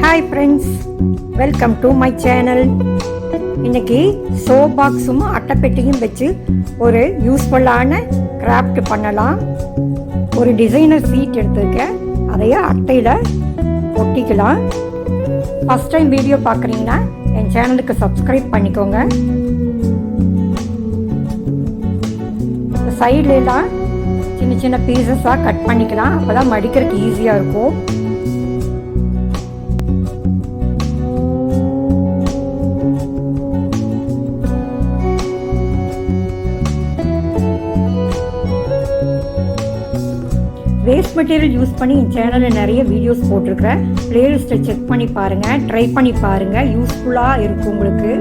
Hi friends, welcome to my channel. இன்னைக்கு show பாக்ஸும் அட்டைப்பெட்டியும் வச்சு ஒரு யூஸ்ஃபுல்லான கிராஃப்ட் பண்ணலாம். ஒரு டிசைனர் சீட் எடுத்துருக்கேன், அதைய அட்டையில் ஒட்டிக்கலாம். ஃபஸ்ட் டைம் வீடியோ பார்க்குறீங்கன்னா என் சேனலுக்கு சப்ஸ்கிரைப் பண்ணிக்கோங்க. சைட்லாம் சின்ன சின்ன பீசஸாக கட் பண்ணிக்கலாம், அப்போ தான் மடிக்கிறதுக்கு ஈஸியாக இருக்கும். வேஸ்ட் மெட்டீரியல் யூஸ் பண்ணி என் சேனலில் நிறைய வீடியோஸ் போட்டிருக்கிறேன். ப்ளேலிஸ்ட்டை செக் பண்ணி பாருங்கள், ட்ரை பண்ணி பாருங்கள், யூஸ்ஃபுல்லாக இருக்கும் உங்களுக்கு.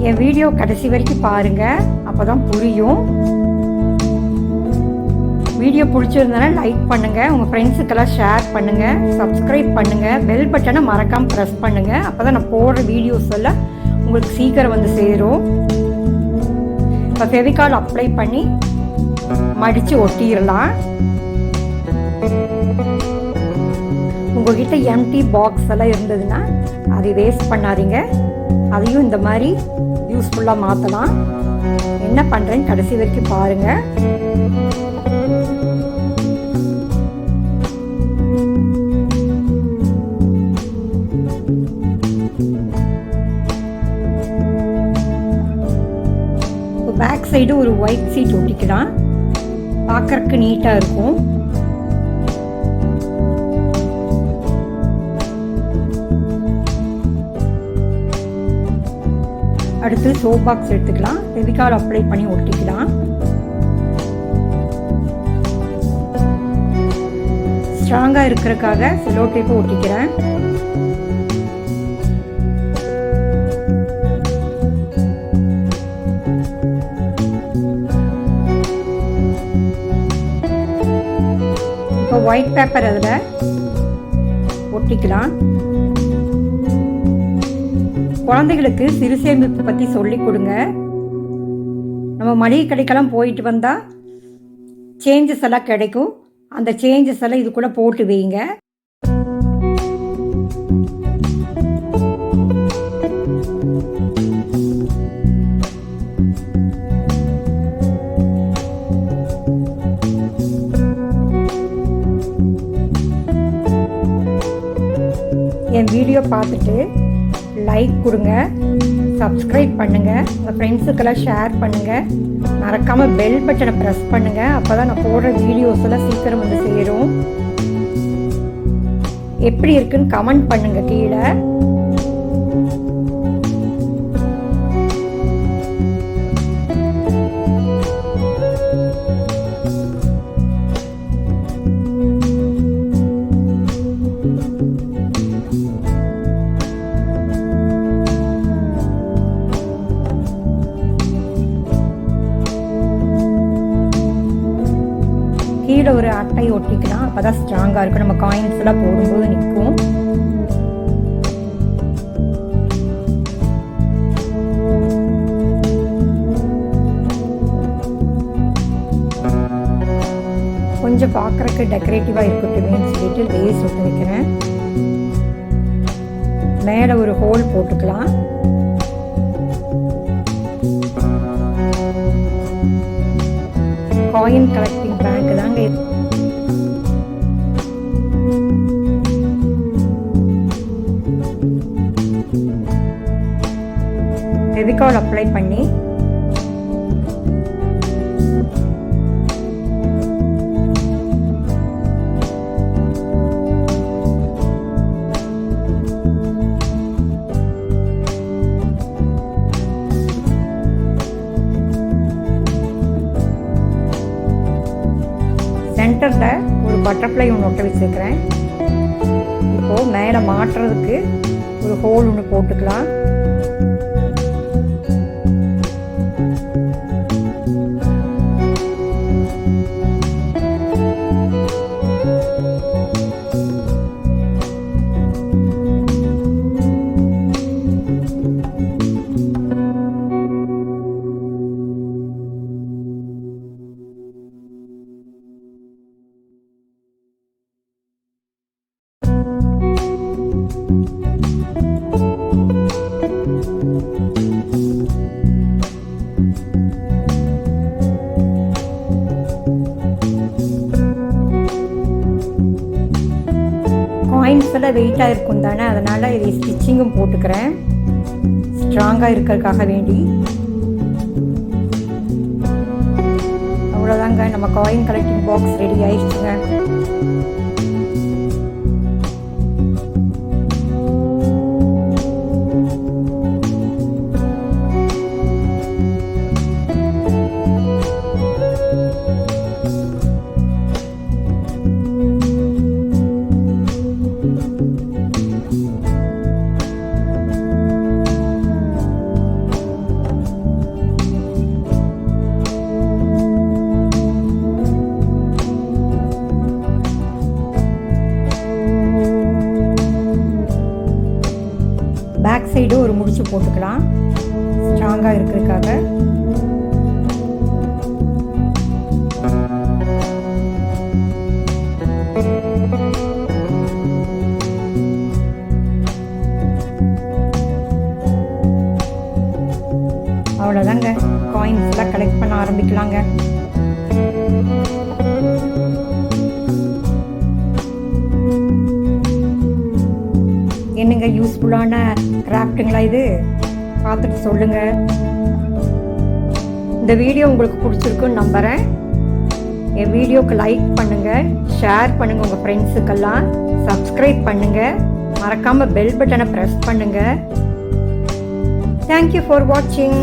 என் வீடியோ கடைசி வரைக்கும் பாருங்கள், அப்போ தான் புரியும். வீடியோ பிடிச்சிருந்தனா லைக் பண்ணுங்கள், உங்கள் ஃப்ரெண்ட்ஸுக்கெல்லாம் ஷேர் பண்ணுங்கள், சப்ஸ்கிரைப் பண்ணுங்கள், பெல் பட்டனை மறக்காமல் ப்ரெஸ் பண்ணுங்கள். அப்போ தான் நான் போடுற வீடியோஸ் எல்லாம் உங்களுக்கு சீக்கிரம் வந்து சேரும். இப்போ ஃபெவிகால் அப்ளை பண்ணி மடித்து ஒட்டிடலாம். உங்கள்கிட்ட எம்டி பாக்ஸ் எல்லாம் இருந்ததுன்னா அதை வேஸ்ட் பண்ணாதீங்க, அதையும் இந்த மாதிரி யூஸ்ஃபுல்லாக மாற்றலாம். என்ன பண்ணுறேன்னு கடைசி வரைக்கும் பாருங்கள். பேக் சைடு ஒரு ஒயிட் சீட் ஒட்டிக்கலாம், பார்க்கறதுக்கு நீட்டாக இருக்கும். அடுத்து சோப் பாக்ஸ் எடுத்துக்கலாம், ஃபெவிகால் அப்ளை பண்ணி ஒட்டிக்கலாம். ஸ்ட்ராங்காக இருக்கிறதுக்காக செலோ டேப்பை ஒட்டிக்கிறேன். இப்போ ஒயிட் பேப்பர் அதில் ஒட்டிக்கலாம். குழந்தைகளுக்கு சிறு சேமிப்பு பற்றி சொல்லி கொடுங்க. நம்ம மளிகை கடைக்கெல்லாம் போயிட்டு வந்தால் சேஞ்சஸ் எல்லாம் கிடைக்கும், அந்த சேஞ்சஸ் எல்லாம் இது கூட போட்டு வைங்க. என் வீடியோ பார்த்துட்டு லைக் கொடுங்க, சப்ஸ்கிரைப் பண்ணுங்கள், உங்கள் ஃப்ரெண்ட்ஸுக்கெல்லாம் ஷேர் பண்ணுங்கள், மறக்காமல் பெல் பட்டனை ப்ரெஸ் பண்ணுங்கள். அப்போ தான் நான் போடுற வீடியோஸ் எல்லாம் சீக்கிரம் வந்து சேரும். எப்படி இருக்குன்னு கமெண்ட் பண்ணுங்கள் கீழே. கீழே ஒரு அட்டை ஒட்டிக்கலாம், அப்போ தான் ஸ்ட்ராங்காக இருக்கும், நம்ம காயின்ஸ் எல்லாம் போடும்போது நிற்கும். கொஞ்சம் பார்க்குறக்கு டெக்கரேட்டிவாக இருக்கட்டுமேன்னு சொல்லிட்டு லேஸ் ஒட்டி வைக்கிறேன். மேலே ஒரு ஹோல் போட்டுக்கலாம். காயின் கலெக்டிங் பேங்க் தாங்க. ஃபெவிகால் அப்ளை பண்ணி சென்டரில் ஒரு பட்டர்ஃப்ளை ஒன்று ஒட்ட வச்சுருக்கிறேன். இப்போது மேலே மாட்டுறதுக்கு ஒரு ஹோல் ஒன்று போட்டுக்கலாம். காயின்ஸ் எல்லாம் வெயிட்டாக இருக்கும் தானே, அதனால் இதை ஸ்டிச்சிங்கும் போட்டுக்கிறேன் ஸ்ட்ராங்காக இருக்கிறதுக்காக வேண்டி. அவ்வளோதாங்க, நம்ம காயின் கலெக்டிங் பாக்ஸ் ரெடி ஆயிடுச்சுங்க. பேக் சைடு ஒரு முடிச்சு போட்டுக்கலாம் ஸ்ட்ராங்காக இருக்கிறதுக்காக. அவ்வளோதாங்க, காயின்ஸ் எல்லாம் கலெக்ட் பண்ண ஆரம்பிக்கலாங்க. என்னங்க யூஸ்ஃபுல்லான கிராஃப்ட்டுங்களா இது? பார்த்துட்டு சொல்லுங்கள். இந்த வீடியோ உங்களுக்கு பிடிச்சிருக்குன்னு நம்புகிறேன். என் வீடியோக்கு லைக் பண்ணுங்கள், ஷேர் பண்ணுங்கள் உங்கள் ஃப்ரெண்ட்ஸுக்கெல்லாம், சப்ஸ்கிரைப் பண்ணுங்கள், மறக்காமல் பெல் பட்டனை ப்ரெஸ் பண்ணுங்கள். தேங்க்யூ ஃபார் வாட்சிங்.